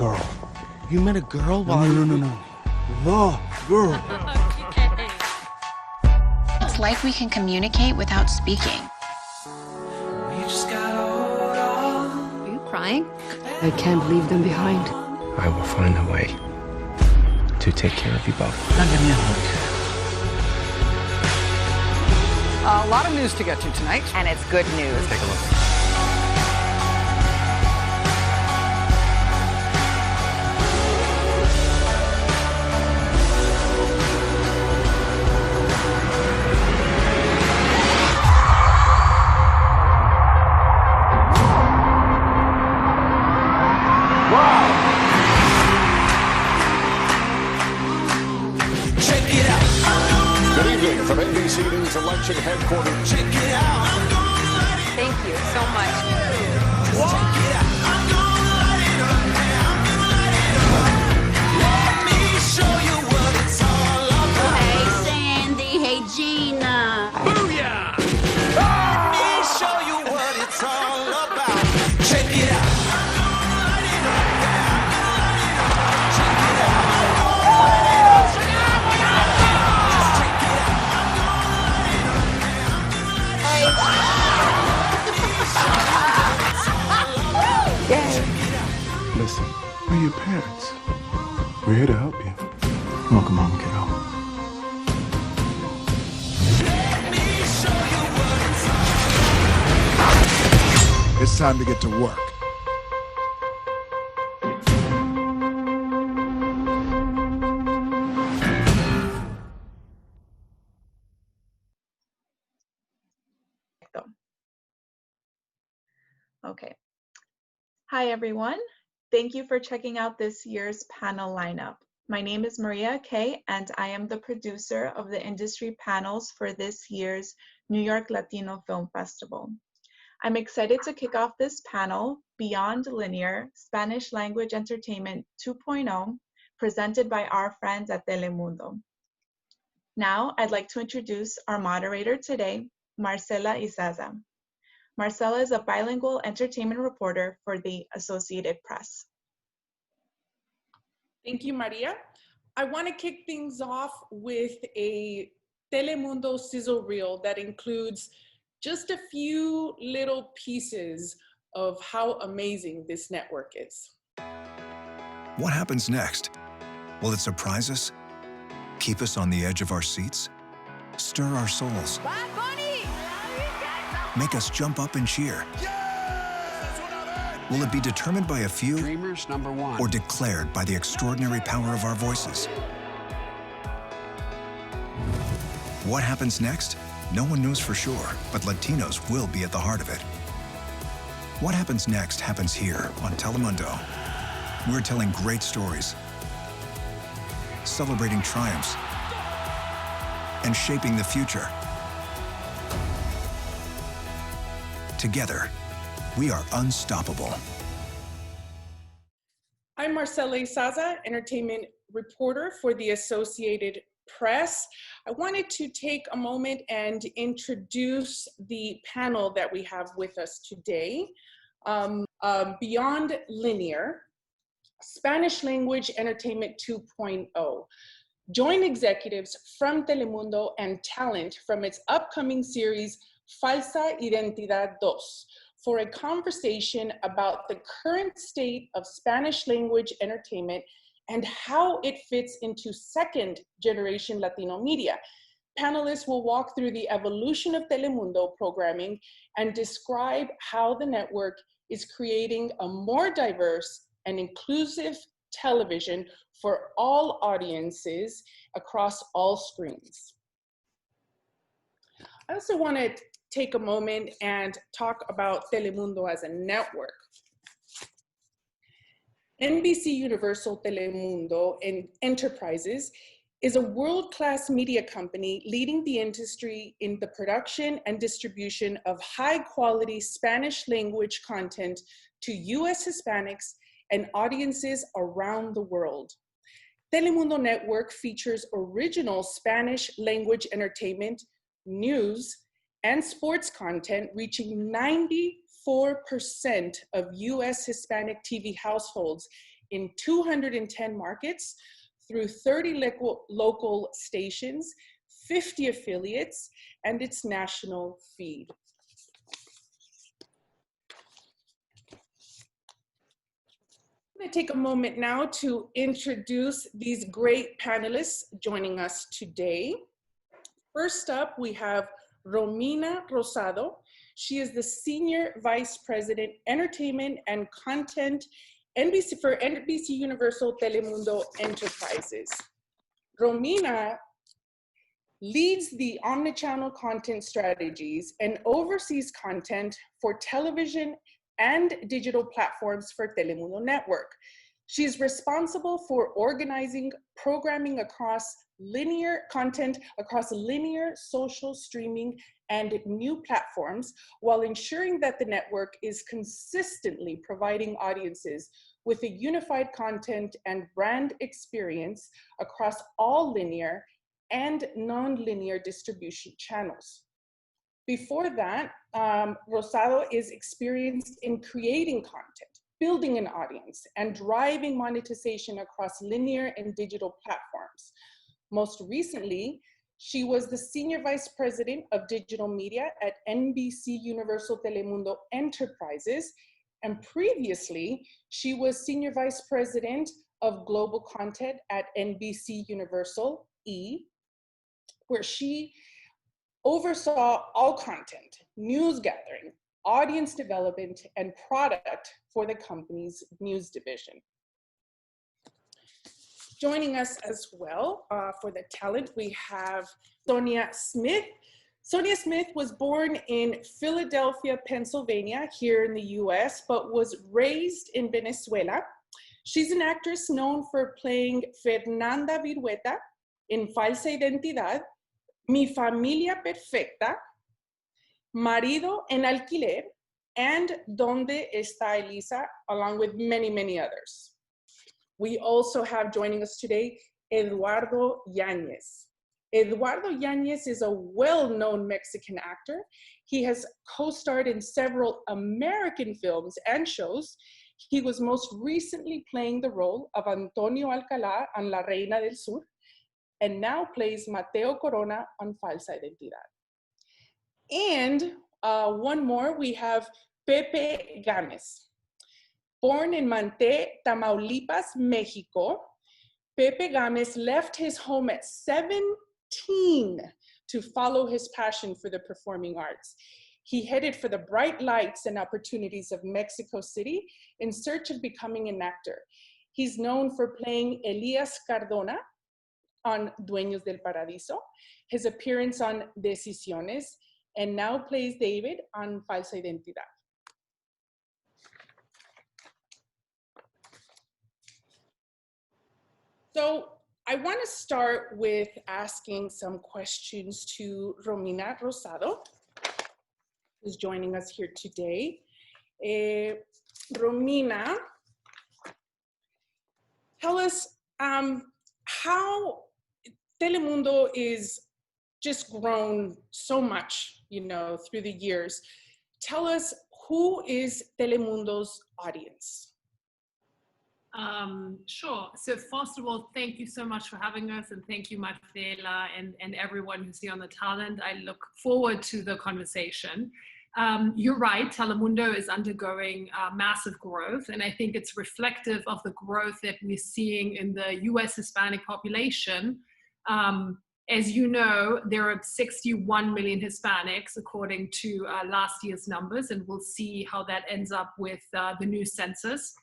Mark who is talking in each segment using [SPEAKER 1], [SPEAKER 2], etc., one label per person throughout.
[SPEAKER 1] girl.
[SPEAKER 2] You met a girl while
[SPEAKER 1] No. The girl.
[SPEAKER 3] It's like we can communicate without speaking.
[SPEAKER 4] Are you crying?
[SPEAKER 5] I can't leave them behind.
[SPEAKER 2] I will find a way to take care of you both.
[SPEAKER 6] A lot of news to get to tonight, and it's good news.
[SPEAKER 2] Take a look.
[SPEAKER 7] Good evening from NBC News election headquarters.
[SPEAKER 4] Thank you so much.
[SPEAKER 8] Hey, Sandy. Hey, Gina.
[SPEAKER 7] Booyah! Let me show you what it's all about. Check it out.
[SPEAKER 1] Listen, we're your parents. We're here to help you. Welcome home, kiddo. It's time to get to work.
[SPEAKER 9] Okay. Hi, everyone. Thank you for checking out this year's panel lineup. My name is Maria Kay, and I am the producer of the industry panels for this year's New York Latino Film Festival. I'm excited to kick off this panel, Beyond Linear, Spanish Language Entertainment 2.0, presented by our friends at Telemundo. Now, I'd like to introduce our moderator today, Marcela Izaza. Marcela is a bilingual entertainment reporter for the Associated Press.
[SPEAKER 10] Thank you, Maria. I want to kick things off with a Telemundo sizzle reel that includes just a few little pieces of how amazing this network is.
[SPEAKER 11] What happens next? Will it surprise us? Keep us on the edge of our seats? Stir our souls? Make us jump up and cheer? Will it be determined by a few?
[SPEAKER 6] Dreamers number one.
[SPEAKER 11] Or declared by the extraordinary power of our voices? What happens next? No one knows for sure, but Latinos will be at the heart of it. What happens next happens here on Telemundo. We're telling great stories, celebrating triumphs, and shaping the future. Together, we are unstoppable.
[SPEAKER 10] I'm Marcela Izaza, entertainment reporter for the Associated Press. I wanted to take a moment and introduce the panel that we have with us today. Beyond Linear, Spanish Language Entertainment 2.0. Join executives from Telemundo and talent from its upcoming series, Falsa Identidad 2, for a conversation about the current state of Spanish language entertainment and how it fits into second-generation Latino media. Panelists will walk through the evolution of Telemundo programming and describe how the network is creating a more diverse and inclusive television for all audiences across all screens. I also want to take a moment and talk about Telemundo as a network. NBC Universal Telemundo and Enterprises is a world-class media company leading the industry in the production and distribution of high-quality Spanish language content to US Hispanics and audiences around the world. Telemundo Network features original Spanish language entertainment, news, and sports content reaching 94% of US Hispanic TV households in 210 markets through 30 local stations, 50 affiliates, and its national feed. I'm going to take a moment now to introduce these great panelists joining us today. First up, we have Romina Rosado. She is the Senior Vice President, Entertainment and Content for NBC Universal Telemundo Enterprises. Romina leads the omnichannel content strategies and oversees content for television and digital platforms for Telemundo Network. She's responsible for organizing programming across linear content, across linear, social, streaming, and new platforms, while ensuring that the network is consistently providing audiences with a unified content and brand experience across all linear and non-linear distribution channels. Before that, Rosado is experienced in creating content, building an audience, and driving monetization across linear and digital platforms. Most recently, she was the Senior Vice President of Digital Media at NBC Universal Telemundo Enterprises, and previously, she was Senior Vice President of Global Content at NBC Universal E, where she oversaw all content, news gathering, audience development, and product for the company's news division. Joining us as well for the talent, we have Sonia Smith. Sonia Smith was born in Philadelphia, Pennsylvania, here in the US, but was raised in Venezuela. She's an actress known for playing Fernanda Virueta in Falsa Identidad, Mi Familia Perfecta, Marido en Alquiler, and Donde Está Elisa, along with many, many others. We also have joining us today, Eduardo Yanez. Eduardo Yanez is a well-known Mexican actor. He has co-starred in several American films and shows. He was most recently playing the role of Antonio Alcalá on La Reina del Sur, and now plays Mateo Corona on Falsa Identidad. And one more, we have Pepe Gámez. Born in Mante, Tamaulipas, Mexico, Pepe Gámez left his home at 17 to follow his passion for the performing arts. He headed for the bright lights and opportunities of Mexico City in search of becoming an actor. He's known for playing Elias Cardona on Dueños del Paradiso, his appearance on Decisiones, and now plays David on Falsa Identidad. So I want to start with asking some questions to Romina Rosado, who's joining us here today. Romina, tell us how Telemundo is just grown so much, through the years. Tell us, who is Telemundo's audience?
[SPEAKER 12] Sure. So first of all, thank you so much for having us, and thank you, Marcela, and everyone who's here on the talent. I look forward to the conversation. You're right, Telemundo is undergoing massive growth, and I think it's reflective of the growth that we're seeing in the US Hispanic population. As you know, there are 61 million Hispanics according to last year's numbers, and we'll see how that ends up with the new census.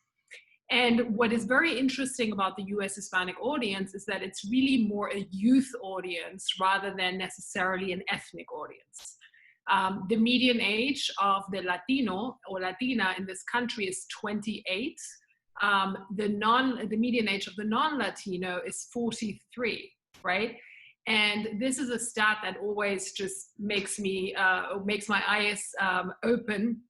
[SPEAKER 12] And what is very interesting about the US Hispanic audience is that it's really more a youth audience rather than necessarily an ethnic audience. The median age of the Latino or Latina in this country is 28. The median age of the non-Latino is 43, right? And this is a stat that always just makes my eyes open.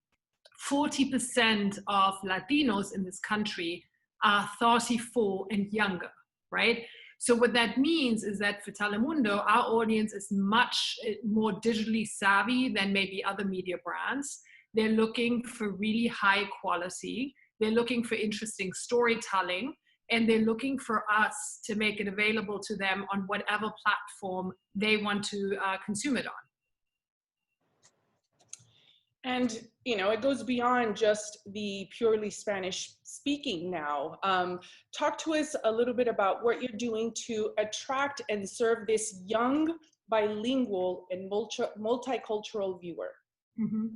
[SPEAKER 12] 40% of Latinos in this country are 34 and younger, right? So what that means is that for Telemundo, our audience is much more digitally savvy than maybe other media brands. They're looking for really high quality they're looking for interesting storytelling, and they're looking for us to make it available to them on whatever platform they want to consume it on.
[SPEAKER 10] And, you know, it goes beyond just the purely Spanish speaking now. Talk to us a little bit about what you're doing to attract and serve this young, bilingual, and multicultural viewer.
[SPEAKER 12] Mm-hmm.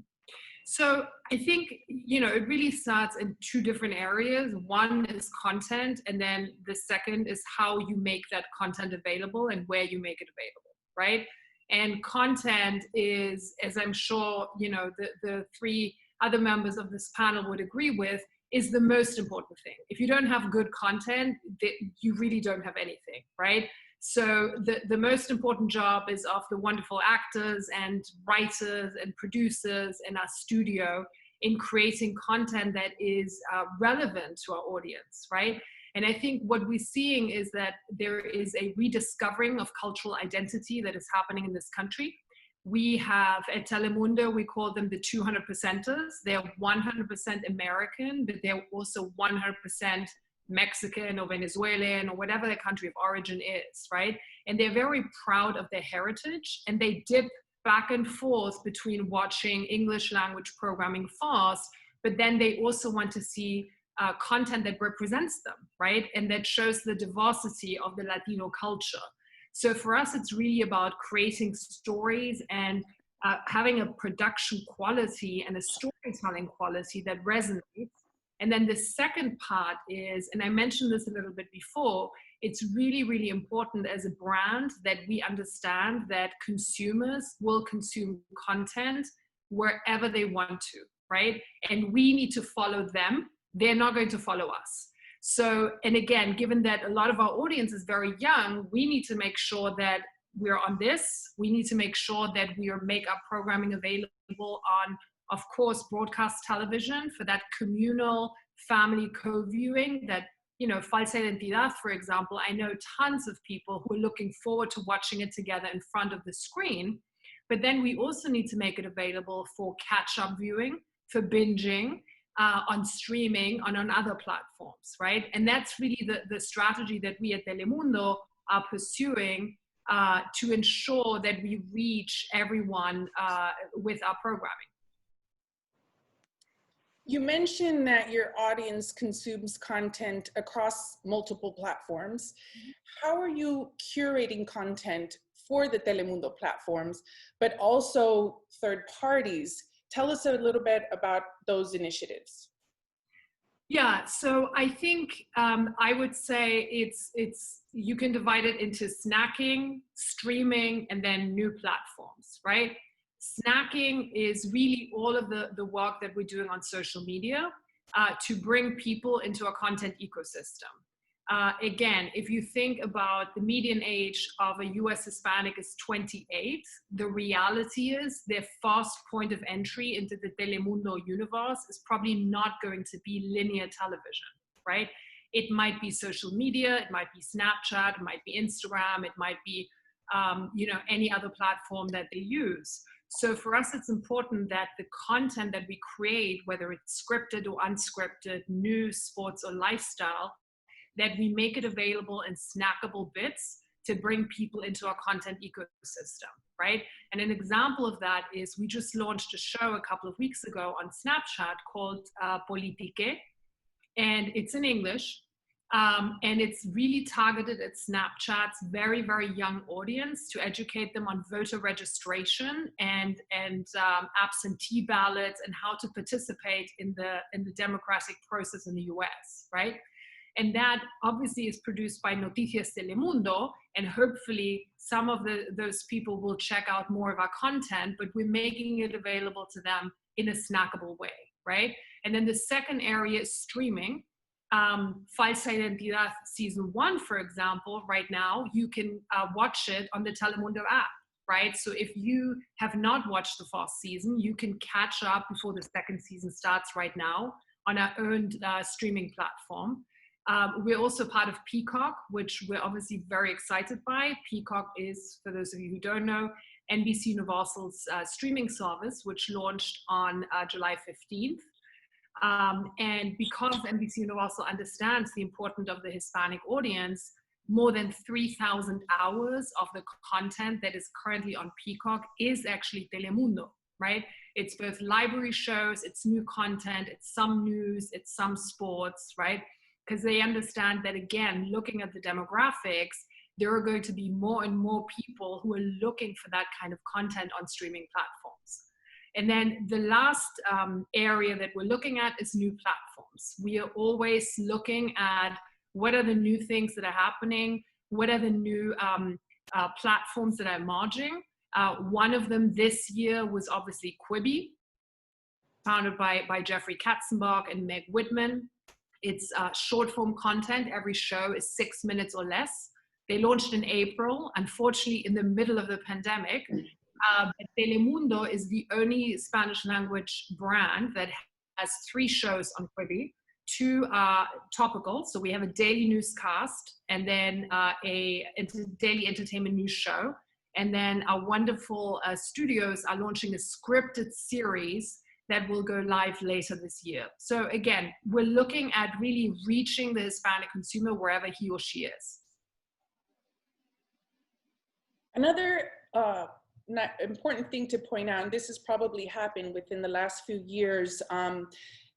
[SPEAKER 12] So I think, you know, it really starts in two different areas. One is content, and then the second is how you make that content available and where you make it available, right? And content is, as I'm sure, you know, the three other members of this panel would agree with, is the most important thing. If you don't have good content, you really don't have anything, right? So the most important job is of the wonderful actors and writers and producers in our studio in creating content that is relevant to our audience, right? And I think what we're seeing is that there is a rediscovering of cultural identity that is happening in this country. We have at Telemundo, we call them the 200%ers. They're 100% American, but they're also 100% Mexican or Venezuelan or whatever their country of origin is, right? And they're very proud of their heritage, and they dip back and forth between watching English language programming fast, but then they also want to see content that represents them, right? And that shows the diversity of the Latino culture. So for us, it's really about creating stories and having a production quality and a storytelling quality that resonates. And then the second part is, and I mentioned this a little bit before, it's really, really important as a brand that we understand that consumers will consume content wherever they want to, right? And we need to follow them. They're not going to follow us. So, and again, given that a lot of our audience is very young, we need to make sure that we're on this. We need to make sure that we make our programming available on, of course, broadcast television for that communal family co-viewing that, you know, Falsa Identidad, for example, I know tons of people who are looking forward to watching it together in front of the screen. But then we also need to make it available for catch-up viewing, for binging, on streaming, on other platforms, right? And that's really the strategy that we at Telemundo are pursuing to ensure that we reach everyone with our programming.
[SPEAKER 10] You mentioned that your audience consumes content across multiple platforms. How are you curating content for the Telemundo platforms, but also third parties? Tell us a little bit about those initiatives.
[SPEAKER 12] Yeah, so I think I would say it's you can divide it into snacking, streaming, and then new platforms, right? Snacking is really all of the work that we're doing on social media to bring people into a content ecosystem. Again, if you think about the median age of a US Hispanic is 28, the reality is their first point of entry into the Telemundo universe is probably not going to be linear television, right? It might be social media, it might be Snapchat, it might be Instagram, it might be you know, any other platform that they use. So for us, it's important that the content that we create, whether it's scripted or unscripted, news, sports, or lifestyle, that we make it available in snackable bits to bring people into our content ecosystem, right? And an example of that is we just launched a show a couple of weeks ago on Snapchat called Politique, and it's in English, and it's really targeted at Snapchat's very, very young audience to educate them on voter registration and absentee ballots and how to participate in the democratic process in the US, right? And that obviously is produced by Noticias Telemundo, and hopefully some of those people will check out more of our content, but we're making it available to them in a snackable way, right? And then the second area is streaming. Falsa Identidad season 1, for example, right now, you can watch it on the Telemundo app, right? So if you have not watched the first season, you can catch up before the second season starts right now on our own streaming platform. We're also part of Peacock, which we're obviously very excited by. Peacock is, for those of you who don't know, NBC Universal's streaming service, which launched on July 15th. And because NBC Universal understands the importance of the Hispanic audience, more than 3,000 hours of the content that is currently on Peacock is actually Telemundo, right? It's both library shows, it's new content, it's some news, it's some sports, right? Because they understand that, again, looking at the demographics, there are going to be more and more people who are looking for that kind of content on streaming platforms. And then the last area that we're looking at is new platforms. We are always looking at what are the new things that are happening, what are the new platforms that are emerging. One of them this year was obviously Quibi, founded by Jeffrey Katzenbach and Meg Whitman. It's short form content. Every show is 6 minutes or less. They launched in April, unfortunately in the middle of the pandemic. Telemundo is the only Spanish language brand that has 3 shows on Quibi. 2 topical, so we have a daily newscast and then a daily entertainment news show. And then our wonderful studios are launching a scripted series that will go live later this year. So again, we're looking at really reaching the Hispanic consumer wherever he or she is.
[SPEAKER 10] Another important thing to point out, and this has probably happened within the last few years,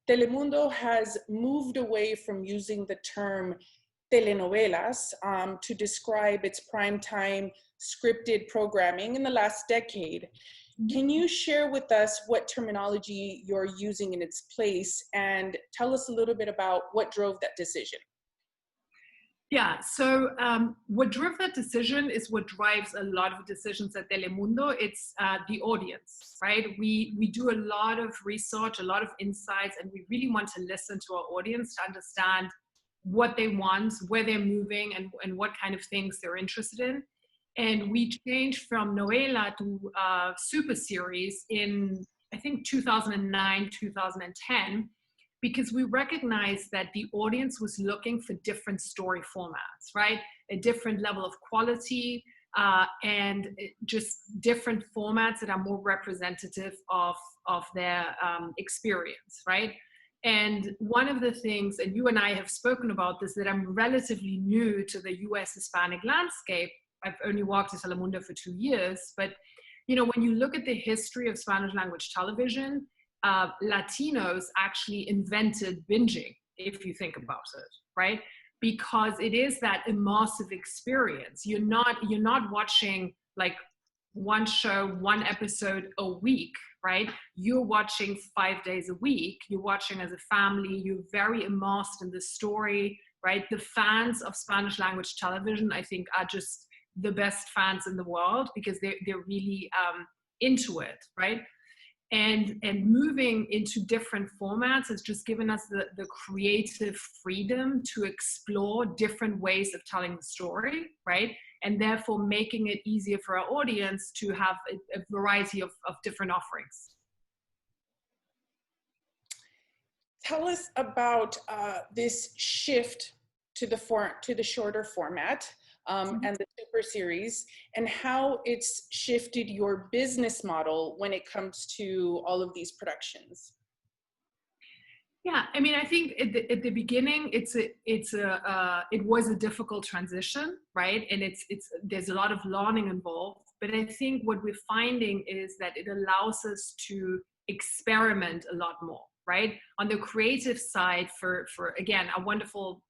[SPEAKER 10] Telemundo has moved away from using the term telenovelas to describe its primetime scripted programming in the last decade. Can you share with us what terminology you're using in its place and tell us a little bit about what drove that decision?
[SPEAKER 12] Yeah, so what drove that decision is what drives a lot of decisions at Telemundo. It's the audience, right? We do a lot of research, a lot of insights, and we really want to listen to our audience to understand what they want, where they're moving, and what kind of things they're interested in. And we changed from novela to super series in, I think, 2009, 2010, because we recognized that the audience was looking for different story formats, right? A different level of quality and just different formats that are more representative of their experience, right? And one of the things, and you and I have spoken about this, that I'm relatively new to the US Hispanic landscape. I've only worked at Telemundo for 2 years, but you know, when you look at the history of Spanish language television, Latinos actually invented binging, if you think about it, right? Because it is that immersive experience. You're not watching like one show, one episode a week, right? You're watching 5 days a week. You're watching as a family. You're very immersed in the story, right? The fans of Spanish language television, I think, are just the best fans in the world because they're really into it, right? And moving into different formats has just given us the creative freedom to explore different ways of telling the story, right? And therefore making it easier for our audience to have a variety of different offerings.
[SPEAKER 10] Tell us about this shift to the shorter format and the super series, and how it's shifted your business model when it comes to all of these productions.
[SPEAKER 12] Yeah, I mean, I think at the beginning, it was a difficult transition, right? And there's a lot of learning involved. But I think what we're finding is that it allows us to experiment a lot more, right? On the creative side, for again, our wonderful,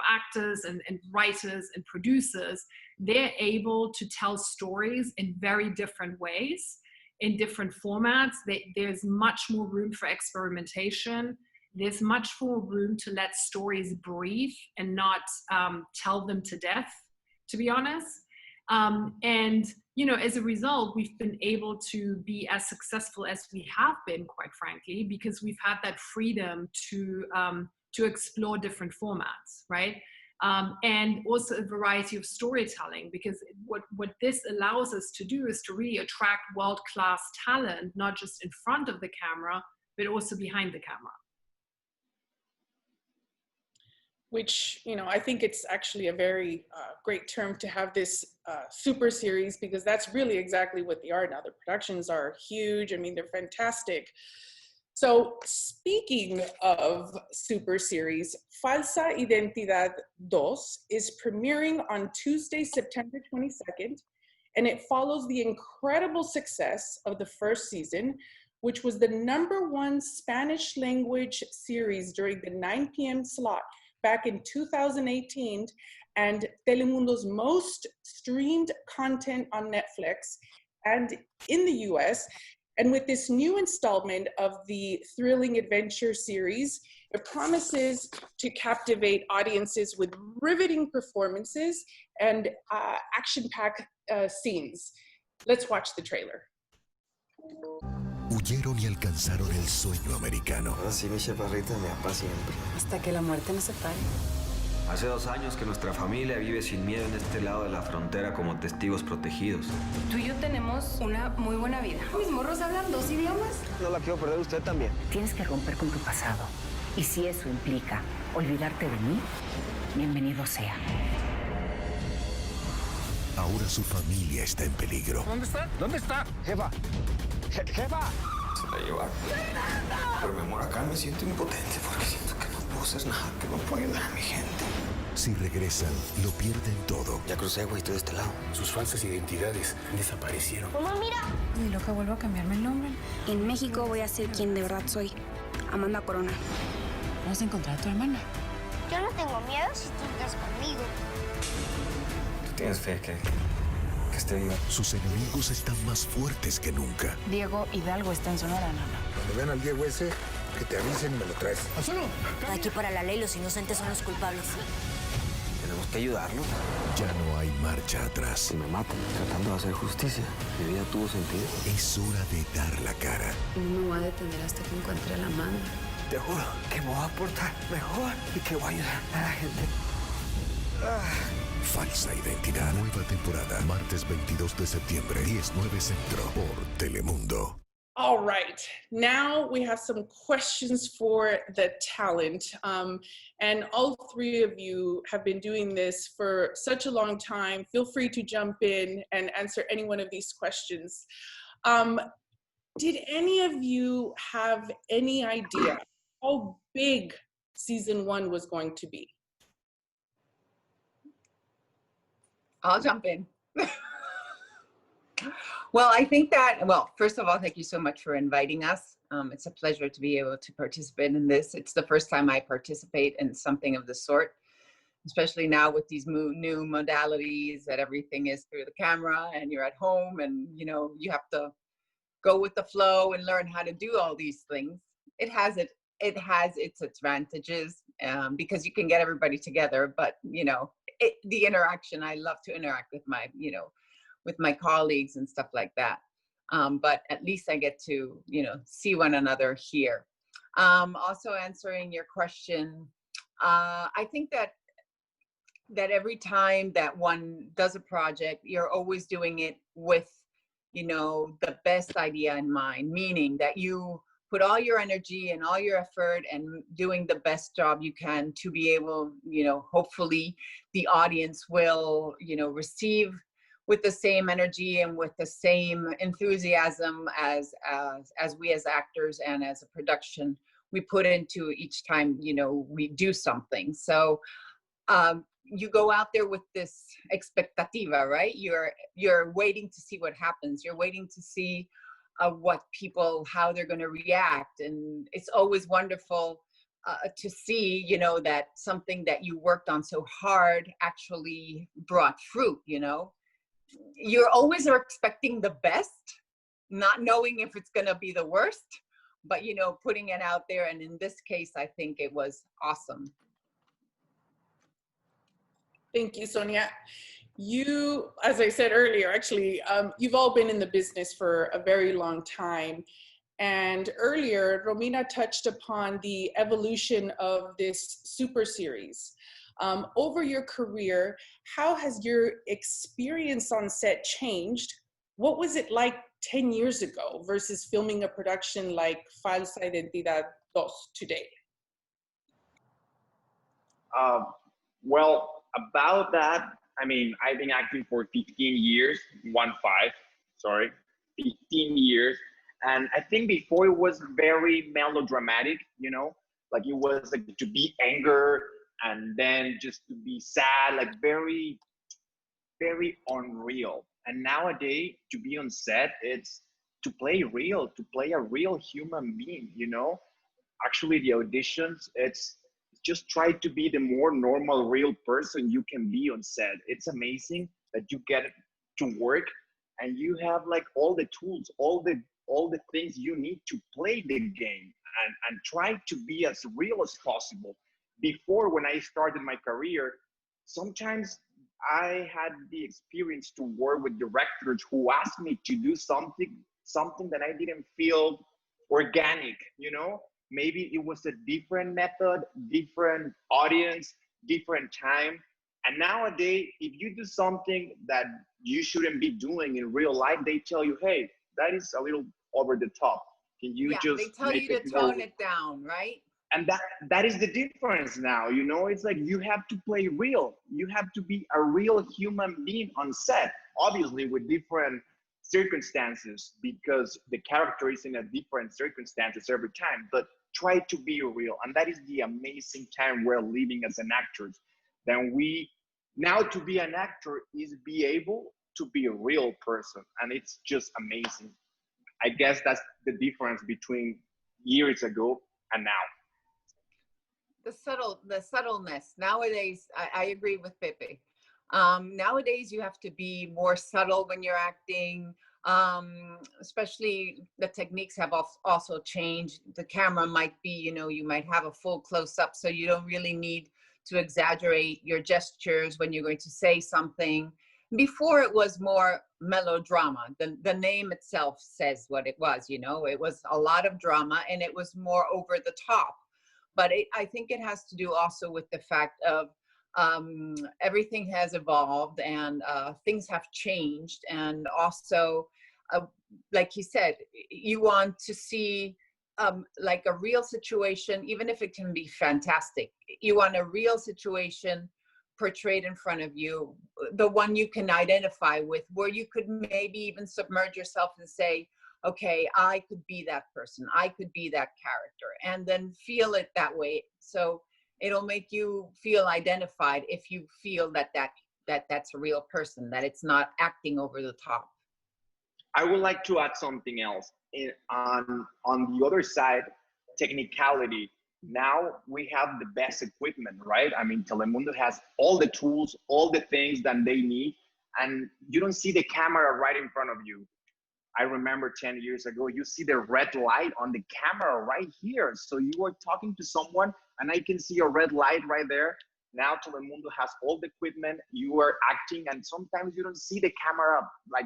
[SPEAKER 12] actors and writers and producers, they're able to tell stories in very different ways, in different formats. There's much more room for experimentation. There's much more room to let stories breathe and not tell them to death, to be honest. And, as a result, we've been able to be as successful as we have been, quite frankly, because we've had that freedom to explore different formats, right? And also a variety of storytelling, because what this allows us to do is to really attract world-class talent, not just in front of the camera, but also behind the camera.
[SPEAKER 10] Which, I think it's actually a very great term to have this super series, because that's really exactly what they are now. The productions are huge. I mean, they're fantastic. So speaking of super series, Falsa Identidad 2 is premiering on Tuesday, September 22nd, and it follows the incredible success of the first season, which was the #1 Spanish language series during the 9 p.m. slot back in 2018, and Telemundo's most streamed content on Netflix and in the US. And with this new installment of the thrilling adventure series, it promises to captivate audiences with riveting performances and action-packed scenes. Let's watch the trailer.
[SPEAKER 13] Huyeron y alcanzaron el sueño americano.
[SPEAKER 14] Así mi chaparrita me apa siempre.
[SPEAKER 5] Hasta que la muerte nos separe.
[SPEAKER 14] Hace 2 años que nuestra familia vive sin miedo en este lado de la frontera como testigos protegidos.
[SPEAKER 4] Tú y yo tenemos una muy buena vida. Mis morros hablan 2 idiomas.
[SPEAKER 14] No la quiero perder, usted también.
[SPEAKER 15] Tienes que romper con tu pasado. Y si eso implica olvidarte de mí, bienvenido sea.
[SPEAKER 13] Ahora su familia está en peligro.
[SPEAKER 14] ¿Dónde está? ¿Dónde está? Jefa. Jefa. Se la llevaron. Pero mi amor, acá me siento impotente porque siento que no puedo hacer nada, que no puedo ayudar a mi gente.
[SPEAKER 13] Si regresan, lo pierden todo.
[SPEAKER 14] Ya crucé, güey, estoy de este lado.
[SPEAKER 2] Sus falsas identidades desaparecieron.
[SPEAKER 8] Mamá, mira.
[SPEAKER 4] Ni loca vuelvo a cambiarme el nombre.
[SPEAKER 3] En México voy a ser quien de verdad soy, Amanda Corona.
[SPEAKER 4] Vamos a encontrar a tu hermana.
[SPEAKER 8] Yo no tengo miedo si tú estás conmigo.
[SPEAKER 14] ¿Tú tienes fe que esté viva?
[SPEAKER 13] Sus enemigos están más fuertes que nunca.
[SPEAKER 4] Diego Hidalgo está en Sonora, nana.
[SPEAKER 16] Cuando vean al Diego ese, que te avisen y me lo traes.
[SPEAKER 8] Aquí para la ley los inocentes son los culpables.
[SPEAKER 14] Tenemos que ayudarlo.
[SPEAKER 13] Ya no hay marcha atrás.
[SPEAKER 14] Si me matan tratando de hacer justicia, mi vida tuvo sentido.
[SPEAKER 13] Es hora de dar la cara.
[SPEAKER 5] No me voy a detener hasta que encuentre a la Amanda.
[SPEAKER 14] Te juro que me voy a portar mejor y que voy a ayudar a la gente.
[SPEAKER 13] Falsa Identidad. Nueva temporada. Martes 22 de septiembre, 10:09 Centro. Por Telemundo.
[SPEAKER 10] All right, now we have some questions for the talent. And all 3 of you have been doing this for such a long time. Feel free to jump in and answer any one of these questions. Did any of you have any idea how big season 1 was going to be?
[SPEAKER 6] I'll jump in. Well, I think that, well, first of all, thank you so much for inviting us. It's a pleasure to be able to participate in this. It's the first time I participate in something of the sort, especially now with these new modalities that everything is through the camera and you're at home and, you know, you have to go with the flow and learn how to do all these things. It has its advantages because you can get everybody together, but, you know, the interaction, I love to interact with my, you know, with my colleagues and stuff like that. But at least I get to, you know, see one another here. Also answering your question, I think that every time that one does a project, you're always doing it with, you know, the best idea in mind, meaning that you put all your energy and all your effort and doing the best job you can to be able, you know, hopefully the audience will, you know, receive with the same energy and with the same enthusiasm as we as actors and as a production we put into each time, you know, we do something. So you go out there with this expectativa, right? You're waiting to see what happens. You're waiting to see what people, how they're going to react. And it's always wonderful to see, you know, that something that you worked on so hard actually brought fruit, you know. You're always expecting the best, not knowing if it's going to be the worst, but, you know, putting it out there. And in this case, I think it was awesome.
[SPEAKER 10] Thank you, Sonia. You, as I said earlier, actually, you've all been in the business for a very long time. And earlier, Romina touched upon the evolution of this super series. Over your career, how has your experience on set changed? What was it like 10 years ago versus filming a production like Falsa Identidad 2 today?
[SPEAKER 17] Well, about that, I mean, I've been acting for 15 years, 15, sorry, 15 years. And I think before it was very melodramatic, you know, like it was like to be anger and then just to be sad, like very, very unreal. And nowadays, to be on set, it's to play real, to play a real human being, you know? Actually, the auditions, it's just try to be the more normal, real person you can be on set. It's amazing that you get to work and you have like all the tools, all the things you need to play the game and try to be as real as possible. Before, when I started my career, sometimes I had the experience to work with directors who asked me to do something that I didn't feel organic, you know? Maybe it was a different method, different audience, different time. And nowadays, if you do something that you shouldn't be doing in real life, they tell you, hey, that is a little over the top. Can you just
[SPEAKER 6] they tell you to tone it down, right?
[SPEAKER 17] And that is the difference now, you know? It's like you have to play real. You have to be a real human being on set, obviously with different circumstances, because the character is in a different circumstances every time, but try to be real. And that is the amazing time we're living as an actor. Then now to be an actor is be able to be a real person. And it's just amazing. I guess that's the difference between years ago and now.
[SPEAKER 6] The subtleness. Nowadays, I agree with Pepe. Nowadays, you have to be more subtle when you're acting. Especially the techniques have also changed. The camera might be, you know, you might have a full close-up, so you don't really need to exaggerate your gestures when you're going to say something. Before, it was more melodrama. The name itself says what it was, you know. It was a lot of drama and it was more over the top. But I think it has to do also with the fact of everything has evolved and things have changed. And also, like he said, you want to see like a real situation, even if it can be fantastic. You want a real situation portrayed in front of you, the one you can identify with, where you could maybe even submerge yourself and say, okay, I could be that person, I could be that character, and then feel it that way. So it'll make you feel identified if you feel that's a real person, that it's not acting over the top.
[SPEAKER 17] I would like to add something else. On the other side, technicality. Now we have the best equipment, right? I mean, Telemundo has all the tools, all the things that they need, and you don't see the camera right in front of you. I remember 10 years ago, you see the red light on the camera right here. So you are talking to someone and I can see a red light right there. Now Telemundo has all the equipment, you are acting, and sometimes you don't see the camera like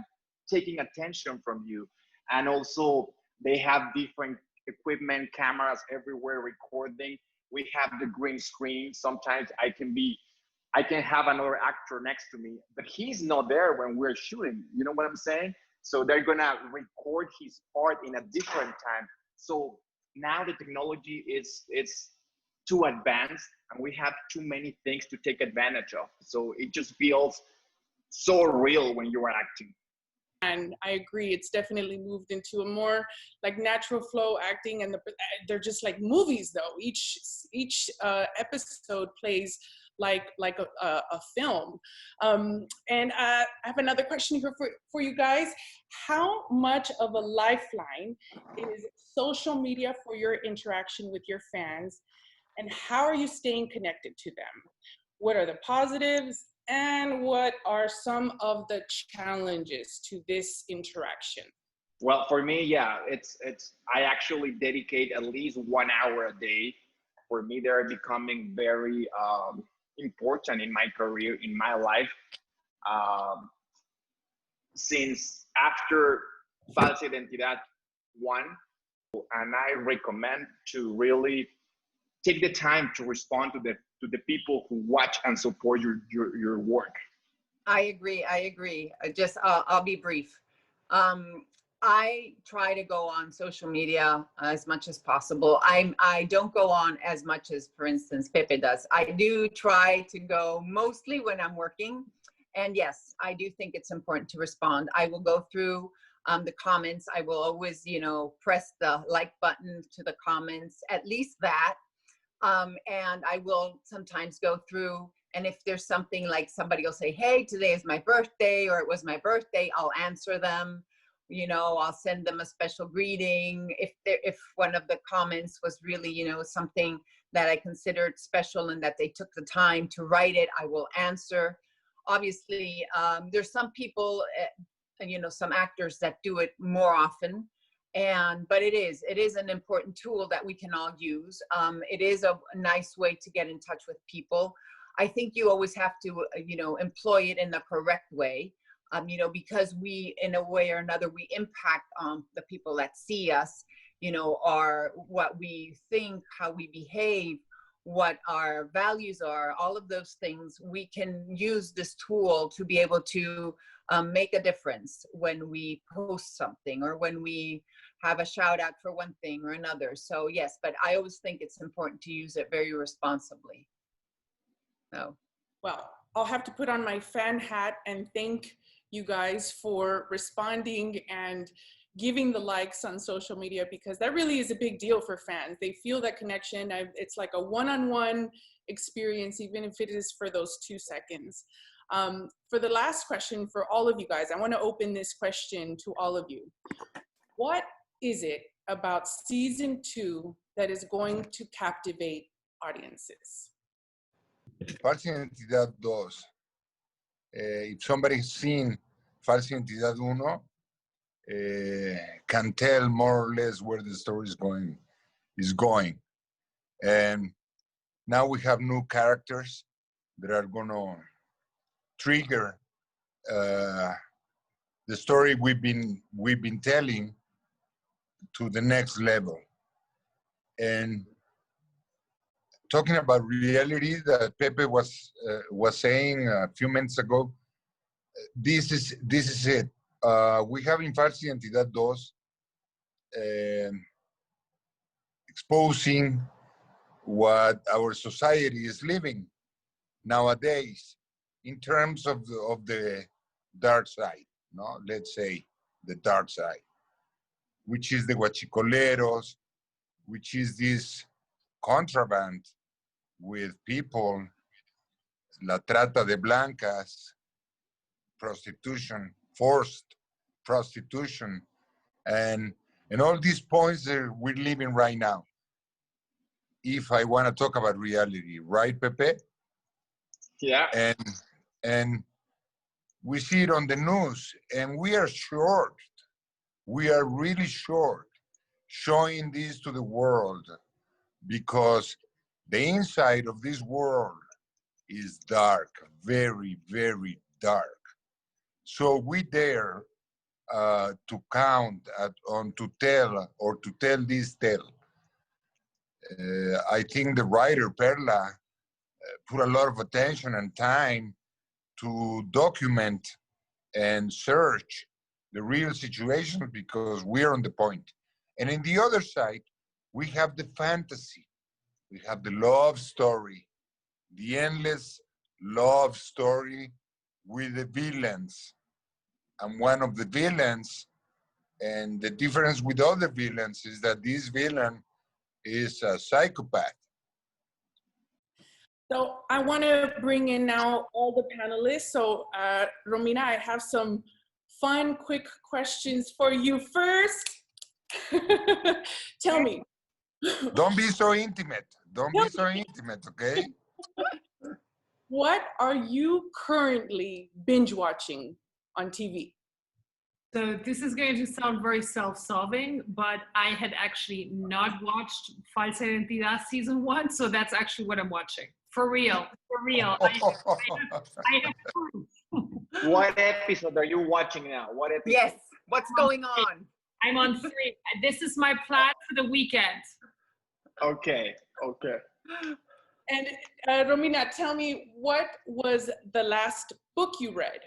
[SPEAKER 17] taking attention from you. And also they have different equipment, cameras everywhere recording. We have the green screen. Sometimes I can have another actor next to me, but he's not there when we're shooting. You know what I'm saying? So they're gonna record his part in a different time. So now the technology is too advanced and we have too many things to take advantage of. So it just feels so real when you are acting.
[SPEAKER 10] And I agree, it's definitely moved into a more like natural flow acting, and they're just like movies though. Each episode plays like a film. And I have another question here for you guys. How much of a lifeline is social media for your interaction with your fans, and how are you staying connected to them? What are the positives, and what are some of the challenges to this interaction?
[SPEAKER 17] Well, for me, yeah, I actually dedicate at least 1 hour a day. For me, they're becoming very important in my career, in my life. Since after Falsa Identidad 1, and I recommend to really take the time to respond to the people who watch and support your work.
[SPEAKER 6] I agree. I'll be brief. I try to go on social media as much as possible. I don't go on as much as, for instance, Pepe does. I do try to go mostly when I'm working. And yes, I do think it's important to respond. I will go through the comments. I will always, press the like button to the comments, at least that. And I will sometimes go through, and if there's something like somebody will say, hey, today is my birthday, or it was my birthday, I'll answer them. I'll send them a special greeting. If one of the comments was really, something that I considered special and that they took the time to write it, I will answer. Obviously, there's some people, some actors that do it more often. But it is an important tool that we can all use. It is a nice way to get in touch with people. I think you always have to, employ it in the correct way, because we, in a way or another, we impact on the people that see us, our, what we think, how we behave, what our values are, all of those things. We can use this tool to be able to make a difference when we post something or when we have a shout out for one thing or another. So yes, but I always think it's important to use it very responsibly. So.
[SPEAKER 10] Well, I'll have to put on my fan hat and thank you guys for responding and giving the likes on social media, because that really is a big deal for fans. They feel that connection. It's like a one-on-one experience, even if it is for those 2 seconds. For the last question for all of you guys, I want to open this question to all of you. What is it about season 2 that is going to captivate audiences?
[SPEAKER 16] Falsa Identidad 2. If somebody's seen Falsa Identidad 1, can tell more or less where the story is going. And now we have new characters that are gonna trigger the story we've been telling to the next level. And talking about reality that Pepe was saying a few minutes ago, this is it. We have in Falsa Identidad 2 exposing what our society is living nowadays in terms of the dark side, no? Let's say the dark side, which is the huachicoleros, which is this contraband with people, la trata de blancas, prostitution, forced prostitution, and all these points that we're living right now. If I want to talk about reality, right, Pepe?
[SPEAKER 17] Yeah.
[SPEAKER 16] And we see it on the news, and we are short. We are really short showing this to the world, because the inside of this world is dark, very, very dark. So we dare to count on to tell this tale. I think the writer Perla put a lot of attention and time to document and search the real situation, because we're on the point. And in the other side, we have the fantasy. We have the love story, the endless love story with the villains. And one of the villains, and the difference with other villains, is that this villain is a psychopath.
[SPEAKER 10] So I want to bring in now all the panelists. So Romina, I have some fun, quick questions for you first. Tell me.
[SPEAKER 16] Don't be so intimate. Don't be so intimate, okay?
[SPEAKER 10] What are you currently binge watching on TV?
[SPEAKER 12] So this is going to sound very self-solving, but I had actually not watched Falsa Identidad season 1, so that's actually what I'm watching. For real, for real. I have proof.
[SPEAKER 17] What episode are you watching now? What episode?
[SPEAKER 6] Yes, what's going on?
[SPEAKER 12] I'm on 3. This is my plan for the weekend.
[SPEAKER 17] Okay.
[SPEAKER 10] And Romina, tell me, what was the last book you read?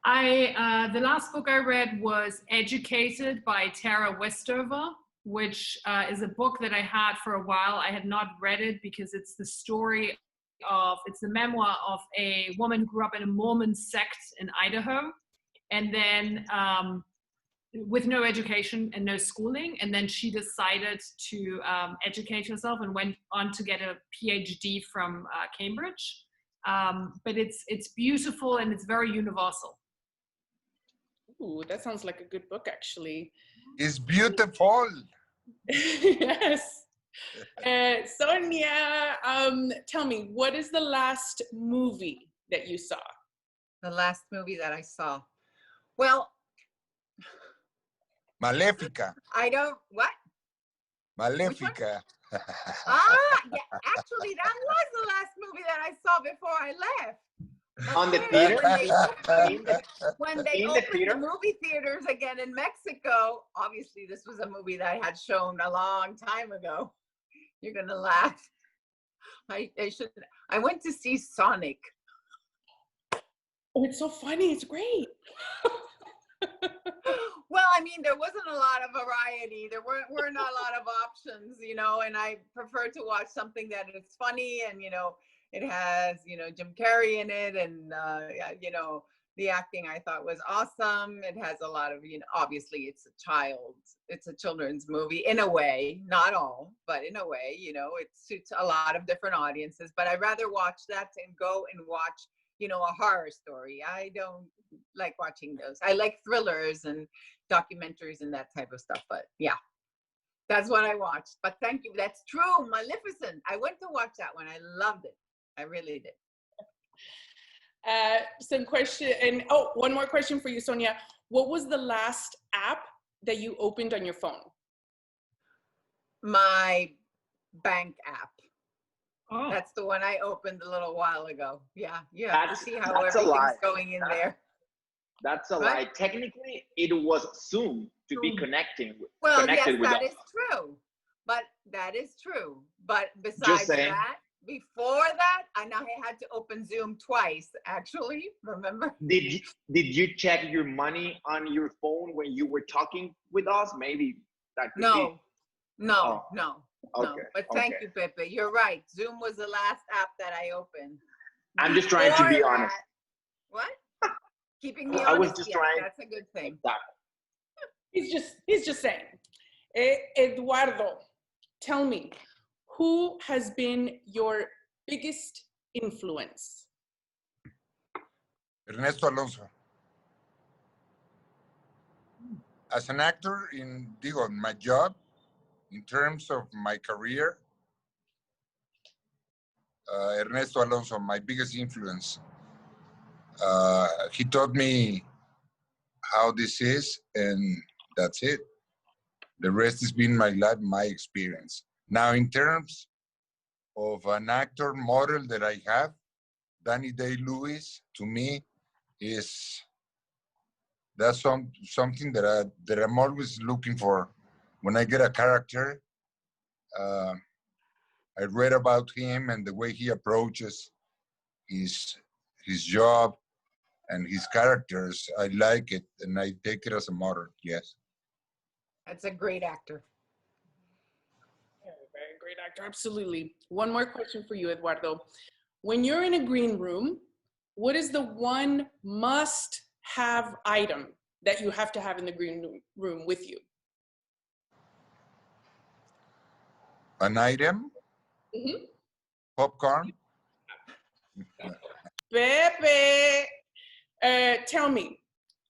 [SPEAKER 12] The last book I read was Educated by Tara Westover, which is a book that I had for a while. I had not read it because it's the memoir of a woman who grew up in a Mormon sect in Idaho. and then with no education and no schooling. And then she decided to educate herself and went on to get a PhD from Cambridge. But it's beautiful and it's very universal.
[SPEAKER 10] Ooh, that sounds like a good book, actually.
[SPEAKER 16] It's beautiful.
[SPEAKER 10] Yes. Sonia, tell me, what is the last movie that you saw?
[SPEAKER 6] The last movie that I saw. Well,
[SPEAKER 16] Maléfica.
[SPEAKER 6] I don't, what?
[SPEAKER 16] Maléfica.
[SPEAKER 6] Yeah, actually, that was the last movie that I saw before I left.
[SPEAKER 17] On the theater?
[SPEAKER 6] When they opened the movie theaters again in Mexico, obviously this was a movie that I had shown a long time ago. You're gonna laugh. I went to see Sonic.
[SPEAKER 10] Oh, it's so funny. It's great.
[SPEAKER 6] Well, I mean, there wasn't a lot of variety. There were not a lot of options, you know, and I prefer to watch something that is funny and, you know, it has, you know, Jim Carrey in it and, you know, the acting I thought was awesome. It has a lot of, you know, obviously it's a children's movie in a way, not all, but in a way, you know, it suits a lot of different audiences, but I'd rather watch that than go and watch, you know, a horror story. I don't like watching those. I like thrillers and documentaries and that type of stuff, but yeah, that's what I watched. But thank you. That's true. Maleficent. I went to watch that one. I loved it. I really did.
[SPEAKER 10] Some question, and one more question for you, Sonia. What was the last app that you opened on your phone?
[SPEAKER 6] My bank app.
[SPEAKER 12] Oh.
[SPEAKER 6] That's the one I opened a little while ago. Yeah, you have to see how everything's going in there.
[SPEAKER 17] That's a lie. Technically, it was Zoom to be connected with
[SPEAKER 6] that is true. But that is true. But besides that, before that, I had to open Zoom twice, actually. Remember?
[SPEAKER 17] Did you check your money on your phone when you were talking with us? Maybe that could be.
[SPEAKER 6] No.
[SPEAKER 17] Okay.
[SPEAKER 6] But thank you, Pepe. You're right. Zoom was the last app that I opened.
[SPEAKER 17] I'm just trying to be honest.
[SPEAKER 6] What? Keeping me honest.
[SPEAKER 17] I was just trying.
[SPEAKER 6] That's a good thing.
[SPEAKER 10] He's just saying. Eduardo, tell me, who has been your biggest influence?
[SPEAKER 16] Ernesto Alonso. As an actor in my job, in terms of my career, Ernesto Alonso, my biggest influence. He taught me how this is, and that's it. The rest has been my life, my experience. Now, in terms of an actor model that I have, Danny Day-Lewis, to me, that's something that I'm always looking for. When I get a character, I read about him and the way he approaches his job and his characters. I like it, and I take it as a model. Yes.
[SPEAKER 6] That's a great actor.
[SPEAKER 10] Very great actor, absolutely. One more question for you, Eduardo. When you're in a green room, what is the one must-have item that you have to have in the green room with you?
[SPEAKER 16] An item?
[SPEAKER 10] Mm-hmm.
[SPEAKER 16] Popcorn?
[SPEAKER 10] Pepe, tell me,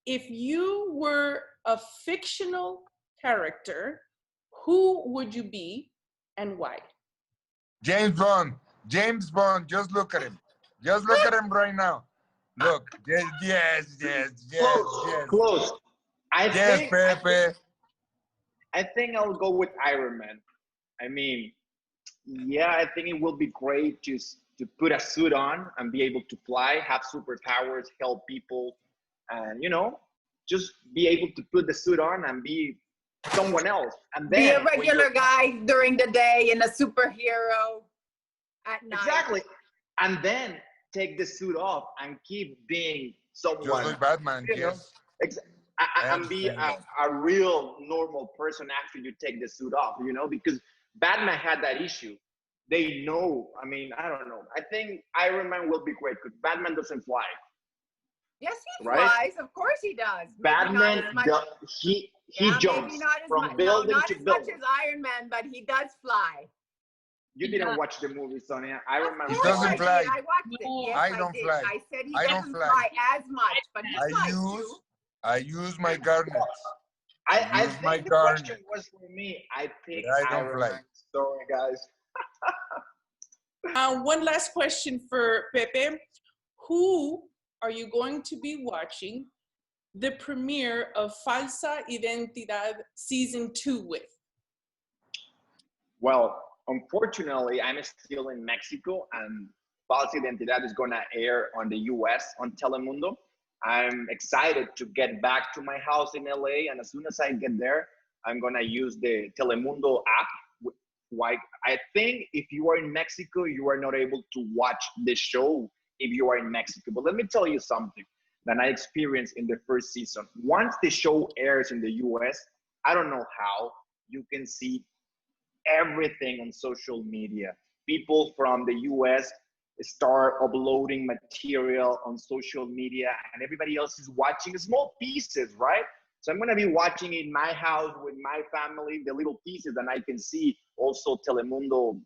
[SPEAKER 10] if you were a fictional character, who would you be and why?
[SPEAKER 16] James Bond. James Bond. Just look at him. Just look at him right now. Look. Yes.
[SPEAKER 17] Close. I think I'll go with Iron Man. I mean, yeah, I think it will be great just to put a suit on and be able to fly, have superpowers, help people, and, you know, just be able to put the suit on and be someone else. And then
[SPEAKER 6] be a regular guy during the day and a superhero at night.
[SPEAKER 17] Exactly. And then take the suit off and keep being someone.
[SPEAKER 16] Just like Batman, yes.
[SPEAKER 17] And be a real normal person after you take the suit off, you know, because Batman had that issue. They know, I mean, I don't know. I think Iron Man will be great because Batman doesn't fly.
[SPEAKER 6] Yes, he
[SPEAKER 17] right?
[SPEAKER 6] flies. Of course he does. Maybe not
[SPEAKER 17] Batman,
[SPEAKER 6] as much.
[SPEAKER 17] he
[SPEAKER 6] Does. Maybe
[SPEAKER 17] Batman,
[SPEAKER 6] not as much.
[SPEAKER 17] he
[SPEAKER 6] Yeah,
[SPEAKER 17] jumps
[SPEAKER 6] maybe not as
[SPEAKER 17] from
[SPEAKER 6] much. No,
[SPEAKER 17] building
[SPEAKER 6] not
[SPEAKER 17] to
[SPEAKER 6] as much
[SPEAKER 17] building.
[SPEAKER 6] as Iron Man, but he does fly.
[SPEAKER 17] You didn't watch the movie, Sonia. I
[SPEAKER 6] Of
[SPEAKER 17] remember.
[SPEAKER 16] He
[SPEAKER 6] course
[SPEAKER 16] doesn't
[SPEAKER 6] I
[SPEAKER 16] fly.
[SPEAKER 6] did. I watched it. Yes,
[SPEAKER 16] I don't
[SPEAKER 6] did.
[SPEAKER 16] fly.
[SPEAKER 6] I said he
[SPEAKER 16] I don't
[SPEAKER 6] doesn't
[SPEAKER 16] fly.
[SPEAKER 6] fly as much, but he flies too.
[SPEAKER 16] I use my garnets.
[SPEAKER 17] I
[SPEAKER 16] use my
[SPEAKER 17] think the question
[SPEAKER 16] garnet.
[SPEAKER 17] was for me. I picked
[SPEAKER 16] But I don't
[SPEAKER 17] Iron
[SPEAKER 16] fly.
[SPEAKER 17] Man. Sorry, guys.
[SPEAKER 10] One last question for Pepe. Who are you going to be watching the premiere of Falsa Identidad Season 2 with?
[SPEAKER 17] Well, unfortunately, I'm still in Mexico, and Falsa Identidad is going to air on the US on Telemundo. I'm excited to get back to my house in LA, and as soon as I get there, I'm going to use the Telemundo app. Like, I think if you are in Mexico, you are not able to watch the show if you are in Mexico. But let me tell you something that I experienced in the first season. Once the show airs in the US, I don't know how, you can see everything on social media. People from the US start uploading material on social media, and everybody else is watching small pieces, right? So I'm going to be watching in my house with my family the little pieces, and I can see also Telemundo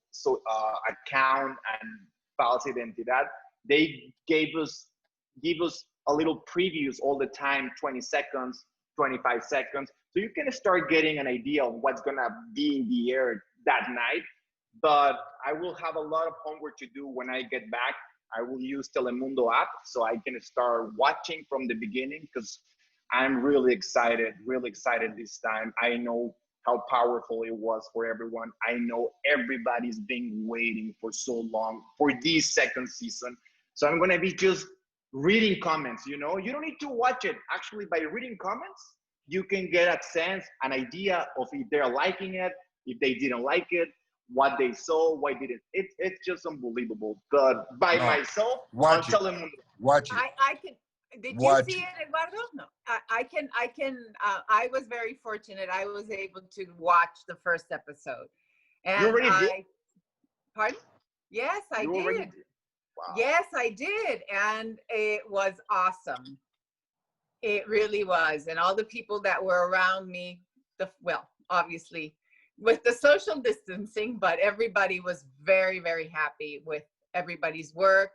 [SPEAKER 17] account and Falsa Identidad. They give us a little previews all the time, 20 seconds, 25 seconds. So you can start getting an idea of what's going to be in the air that night. But I will have a lot of homework to do when I get back. I will use Telemundo app so I can start watching from the beginning, because I'm really excited this time. I know how powerful it was for everyone. I know everybody's been waiting for so long for this second season. So I'm going to be just reading comments, you know? You don't need to watch it. Actually, by reading comments, you can get a sense, an idea of if they're liking it, if they didn't like it, what they saw, why didn't. It's just unbelievable. But by myself,
[SPEAKER 16] Watch
[SPEAKER 17] on Telemundo.
[SPEAKER 16] Watch it.
[SPEAKER 6] I can. Did
[SPEAKER 16] Watch
[SPEAKER 6] you see it, Eduardo? No. I was very fortunate. I was able to watch the first episode. And
[SPEAKER 17] You already did?
[SPEAKER 6] Pardon? Yes, I
[SPEAKER 17] You
[SPEAKER 6] did.
[SPEAKER 17] already did? Wow.
[SPEAKER 6] Yes, I did. And it was awesome. It really was. And all the people that were around me, obviously with the social distancing, but everybody was very, very happy with everybody's work.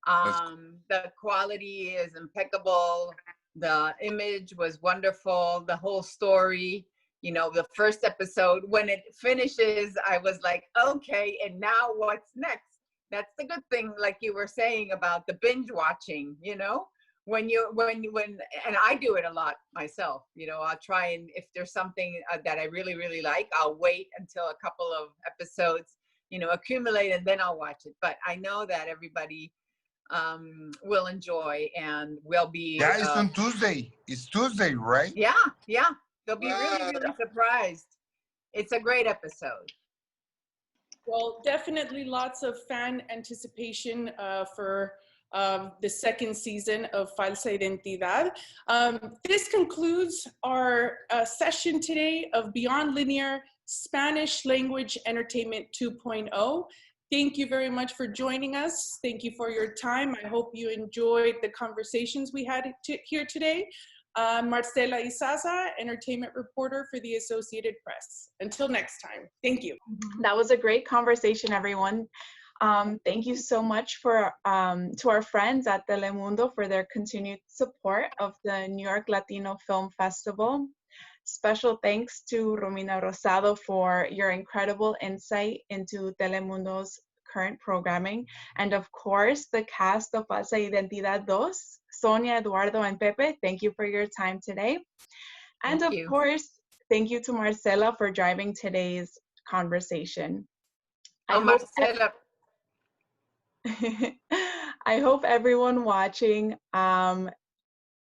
[SPEAKER 6] The quality is impeccable. The image was wonderful. The whole story, you know, the first episode, when it finishes, I was like, okay, and now what's next? That's the good thing, like you were saying about the binge watching, you know, when and I do it a lot myself, you know, I'll try, and if there's something that I really, really like, I'll wait until a couple of episodes, you know, accumulate, and then I'll watch it. But I know that everybody will enjoy, and will be.
[SPEAKER 16] Yeah, it's on Tuesday. It's Tuesday, right?
[SPEAKER 6] Yeah. They'll be really, really surprised. It's a great episode.
[SPEAKER 10] Well, definitely lots of fan anticipation for the second season of Falsa Identidad. This concludes our session today of Beyond Linear Spanish Language Entertainment 2.0. Thank you very much for joining us. Thank you for your time. I hope you enjoyed the conversations we had here today. Marcela Izaza, entertainment reporter for the Associated Press. Until next time, thank you.
[SPEAKER 9] That was a great conversation, everyone. Thank you so much to our friends at Telemundo for their continued support of the New York Latino Film Festival. Special thanks to Romina Rosado for your incredible insight into Telemundo's current programming. And of course, the cast of Falsa Identidad 2, Sonia, Eduardo, and Pepe, thank you for your time today. And of course, thank you to Marcela for driving today's conversation.
[SPEAKER 6] Marcela.
[SPEAKER 9] I hope everyone watching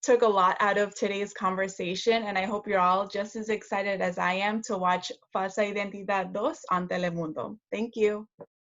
[SPEAKER 9] took a lot out of today's conversation, and I hope you're all just as excited as I am to watch Falsa Identidad 2 on Telemundo. Thank you.